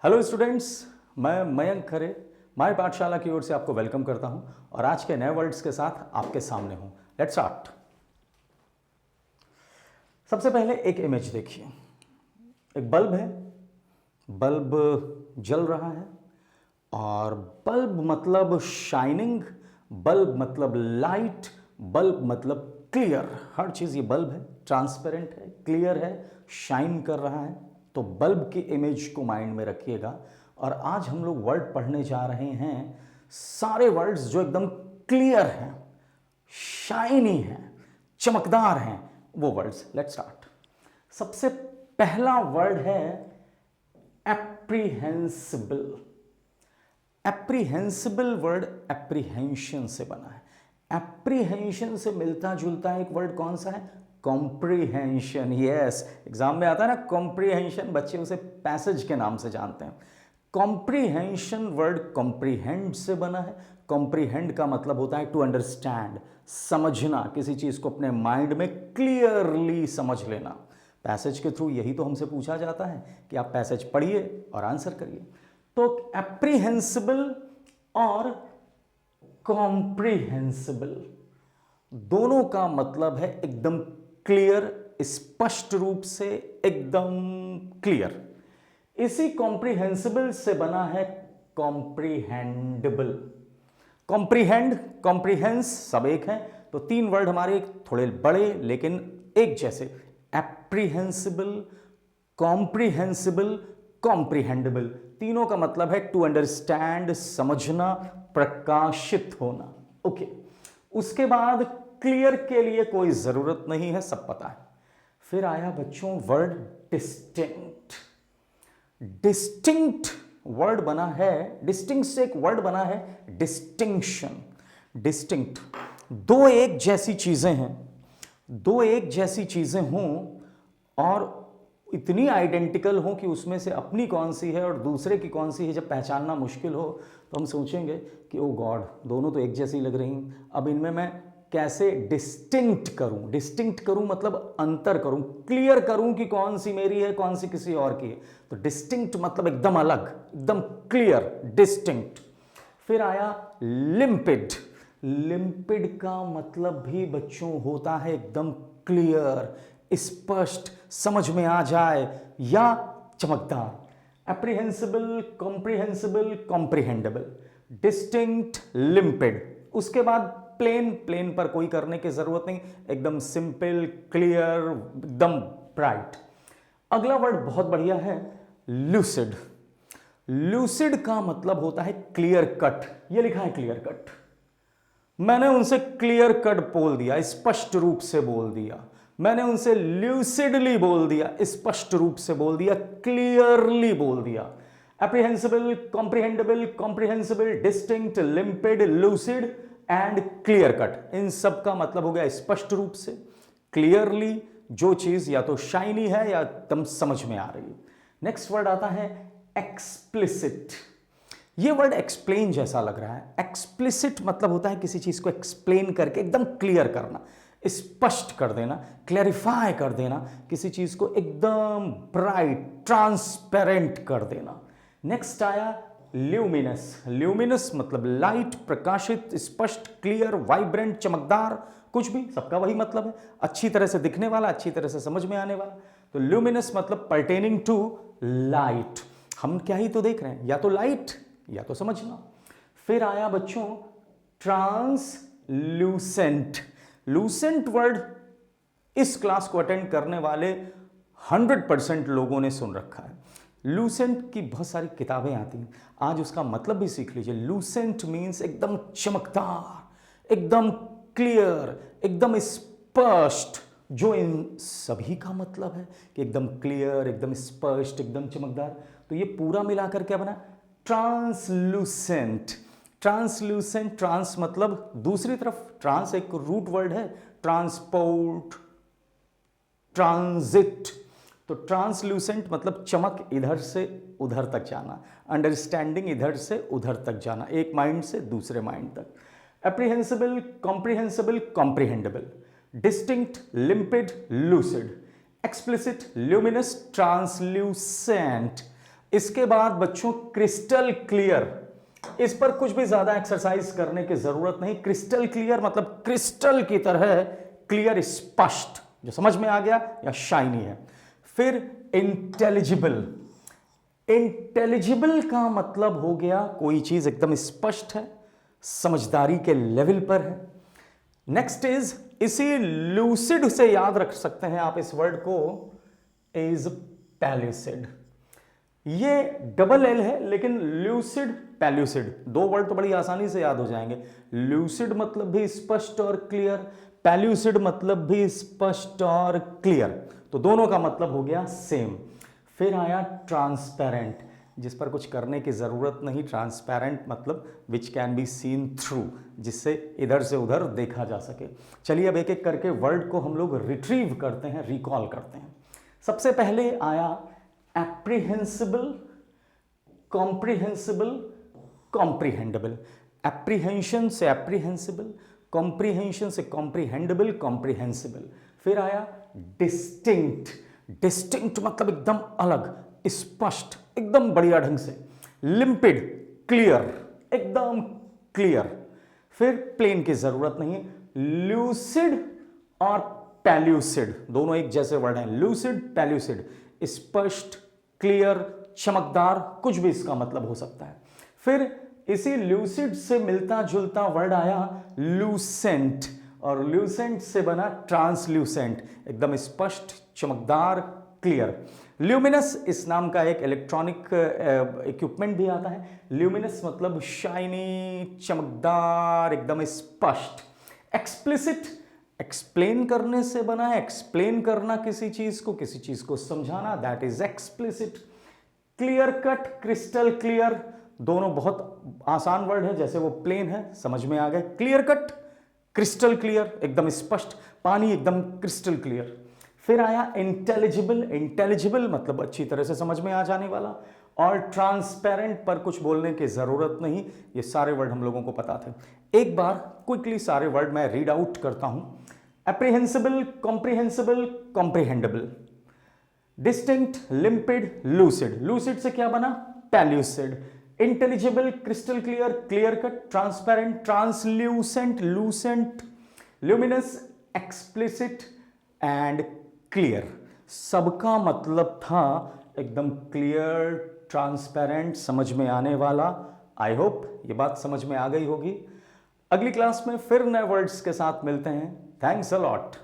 Hello students, मैं मयंक खरे my पाठशाला की ओर से आपको वेलकम करता हूं और आज के नए वर्ड्स के साथ आपके सामने हूं। Let's start. सबसे पहले एक इमेज देखिए। एक बल्ब है, बल्ब जल रहा है और बल्ब मतलब शाइनिंग, बल्ब मतलब लाइट, बल्ब मतलब क्लियर। हर चीज़ ये बल्ब है, ट्रांसपेरेंट है, क्लियर है, शाइन कर रहा है। तो बल्ब की इमेज को माइंड में रखिएगा। और आज हम लोग वर्ड पढ़ने जा रहे हैं, सारे वर्ड्स जो एकदम क्लियर हैं, शाइनी हैं, चमकदार हैं, वो वर्ड्स। Let's start. सबसे पहला वर्ड है एप्रीहेंसिबल। एप्रीहेंसिबल वर्ड एप्रीहेंशन से बना है। एप्रीहेंशन से मिलता जुलता एक वर्ड कौन सा है? कॉम्प्रीहेंशन। यस, एग्जाम में आता है ना कॉम्प्रीहेंशन, बच्चे उसे पैसेज के नाम से जानते हैं। कॉम्प्रीहेंशन वर्ड कॉम्प्रीहेंड से बना है। कॉम्प्रीहेंड का मतलब होता है टू अंडरस्टैंड, समझना, किसी चीज को अपने माइंड में क्लियरली समझ लेना। पैसेज के थ्रू यही तो हमसे पूछा जाता है कि आप पैसेज पढ़िए और आंसर करिए। तो एप्रीहेंसिबल और कॉम्प्रीहेंसिबल दोनों का मतलब है एकदम क्लियर, स्पष्ट रूप से एकदम क्लियर। इसी कॉम्प्रीहेंसिबल से बना है कॉम्प्रीहेंडेबल। कॉम्प्रीहेंड, कॉम्प्रीहेंस सब एक है, तो तीन वर्ड हमारे थोड़े बड़े लेकिन एक जैसे। एप्रीहेंसिबल, कॉम्प्रीहेंसिबल, कॉम्प्रीहेंडेबल, तीनों का मतलब है टू अंडरस्टैंड, समझना, प्रकाशित होना। ओके, उसके बाद क्लियर के लिए कोई जरूरत नहीं है, सब पता है। फिर आया बच्चों वर्ड डिस्टिंक्ट। डिस्टिंक्ट वर्ड बना है, डिस्टिंक्ट से एक वर्ड बना है डिस्टिंक्शन। डिस्टिंक्ट, दो एक जैसी चीजें हैं, दो एक जैसी चीजें हों और इतनी आइडेंटिकल हो कि उसमें से अपनी कौन सी है और दूसरे की कौन सी है जब पहचानना मुश्किल हो, तो हम सोचेंगे कि ओ गॉड, दोनों तो एक जैसी लग रही हैं, अब इनमें मैं कैसे डिस्टिंक्ट करूं। डिस्टिंक्ट करूं मतलब अंतर करूं, क्लियर करूं कि कौन सी मेरी है, कौन सी किसी और की है। तो डिस्टिंक्ट मतलब एकदम अलग, एकदम क्लियर, डिस्टिंक्ट। फिर आया लिम्पिड। लिम्पिड का मतलब भी बच्चों होता है एकदम क्लियर, स्पष्ट, समझ में आ जाए या चमकदार। एप्रीहेंसिबल, कॉम्प्रीहेंसिबल, कॉम्प्रीहेंडेबल, डिस्टिंक्ट, लिम्पिड। उसके बाद प्लेन, प्लेन पर कोई करने की जरूरत नहीं, एकदम सिंपल, क्लियर, एकदम ब्राइट। अगला वर्ड बहुत बढ़िया है, लूसिड। लूसिड का मतलब होता है क्लियर कट। ये लिखा है क्लियर कट, मैंने उनसे क्लियर कट बोल दिया, स्पष्ट रूप से बोल दिया। मैंने उनसे ल्यूसिडली बोल दिया, स्पष्ट रूप से बोल दिया, क्लियरली बोल दिया। Apprehensible, comprehendible, comprehensible, distinct, limpid, lucid and clear cut. इन सब का मतलब हो गया स्पष्ट रूप से, क्लियरली, जो चीज या तो शाइनी है या एकदम समझ में आ रही है। नेक्स्ट वर्ड आता है एक्सप्लिसिट। ये वर्ड एक्सप्लेन जैसा लग रहा है। एक्सप्लिसिट मतलब होता है किसी चीज को एक्सप्लेन करके एकदम क्लियर करना, स्पष्ट कर देना, क्लैरिफाई कर देना, किसी चीज को एकदम ब्राइट, ट्रांसपेरेंट कर देना। नेक्स्ट आया ल्यूमिनस। ल्यूमिनस मतलब लाइट, प्रकाशित, स्पष्ट, क्लियर, वाइब्रेंट, चमकदार, कुछ भी, सबका वही मतलब है, अच्छी तरह से दिखने वाला, अच्छी तरह से समझ में आने वाला। तो ल्यूमिनस मतलब पर्टेनिंग टू लाइट। हम क्या ही तो देख रहे हैं, या तो लाइट या तो समझना। फिर आया बच्चों ट्रांसल्यूसेंट। लूसेंट वर्ड इस क्लास को अटेंड करने वाले 100% लोगों ने सुन रखा है। लूसेंट की बहुत सारी किताबें आती हैं, आज उसका मतलब भी सीख लीजिए। लूसेंट मीन्स एकदम चमकदार, एकदम क्लियर, एकदम स्पष्ट, जो इन सभी का मतलब है कि एकदम क्लियर, एकदम स्पष्ट, एकदम चमकदार। तो ये पूरा मिलाकर क्या बना? ट्रांसलूसेंट। ट्रांसलूसेंट, ट्रांस मतलब दूसरी तरफ, ट्रांस एक रूट वर्ड है, ट्रांसपोर्ट, ट्रांजिट। तो ट्रांसलूसेंट मतलब चमक, इधर से उधर तक जाना, अंडरस्टैंडिंग, इधर से उधर तक जाना, एक माइंड से दूसरे माइंड तक। Apprehensible, comprehensible, comprehendible, distinct, limpid, lucid, explicit, luminous, translucent. इसके बाद बच्चों क्रिस्टल क्लियर, इस पर कुछ भी ज्यादा एक्सरसाइज करने की जरूरत नहीं। क्रिस्टल क्लियर मतलब क्रिस्टल की तरह क्लियर, स्पष्ट, जो समझ में आ गया या शाइनी है। फिर इंटेलिजिबल, इंटेलिजिबल का मतलब हो गया कोई चीज एकदम स्पष्ट है, समझदारी के लेवल पर है। नेक्स्ट इज, इसी लूसिड से याद रख सकते हैं आप इस वर्ड को, इज पैल्यूसिड। ये डबल एल है लेकिन लूसिड पैल्यूसिड, दो वर्ड तो बड़ी आसानी से याद हो जाएंगे। लूसिड मतलब भी स्पष्ट और क्लियर, पैल्यूसिड मतलब भी स्पष्ट और क्लियर, तो दोनों का मतलब हो गया सेम। फिर आया ट्रांसपेरेंट, जिस पर कुछ करने की जरूरत नहीं। ट्रांसपेरेंट मतलब which can be seen through, जिससे इधर से उधर देखा जा सके। चलिए अब एक एक करके वर्ड को हम लोग रिट्रीव करते हैं, रिकॉल करते हैं। सबसे पहले आया एप्रीहेंसिबल, कॉम्प्रिहेंसिबल, कॉम्प्रिहेंडेबल। एप्रीहेंशन से एप्रीहेंसिबल, कॉम्प्रिहेंशन से कॉम्प्रिहेंडेबल, कॉम्प्रिहेंसिबल। फिर आया डिस्टिंक्ट, डिस्टिंक्ट मतलब एकदम अलग, स्पष्ट, एकदम बढ़िया ढंग से। लिम्पिड, क्लियर, एकदम क्लियर। फिर प्लेन की जरूरत नहीं। लूसिड और पैल्यूसिड दोनों एक जैसे वर्ड हैं। लूसिड, पैल्यूसिड, स्पष्ट, क्लियर, चमकदार, कुछ भी इसका मतलब हो सकता है। फिर इसी लूसिड से मिलता जुलता वर्ड आया लूसेंट, और लूसेंट से बना ट्रांसल्यूसेंट, एकदम स्पष्ट, चमकदार, क्लियर। ल्यूमिनस इस नाम का एक इलेक्ट्रॉनिक इक्विपमेंट भी आता है। ल्यूमिनस मतलब शाइनी, चमकदार, एकदम स्पष्ट। एक्सप्लिसिट, एक्सप्लेन करने से बना है, एक्सप्लेन करना किसी चीज को समझाना, that is explicit. Clear cut, crystal clear, दोनों बहुत आसान वर्ड है, जैसे वो प्लेन है, समझ में आ गए। क्लियर कट, क्रिस्टल क्लियर, एकदम स्पष्ट, पानी एकदम क्रिस्टल क्लियर। फिर आया इंटेलिजिबल, इंटेलिजिबल मतलब अच्छी तरह से समझ में आ जाने वाला। और ट्रांसपेरेंट पर कुछ बोलने की जरूरत नहीं, ये सारे वर्ड हम लोगों को पता थे। एक बार क्विकली सारे वर्ड मैं रीड आउट करता हूं। Apprehensible, comprehensible, comprehendible. Distinct, limpid, lucid, lucid से क्या बना, pellucid. Intelligible, crystal clear, clear cut, transparent, translucent, lucent, luminous, explicit and clear. सबका मतलब था एकदम क्लियर, ट्रांसपेरेंट, समझ में आने वाला। आई होप ये बात समझ में आ गई होगी। अगली क्लास में फिर नए वर्ड्स के साथ मिलते हैं। Thanks a lot.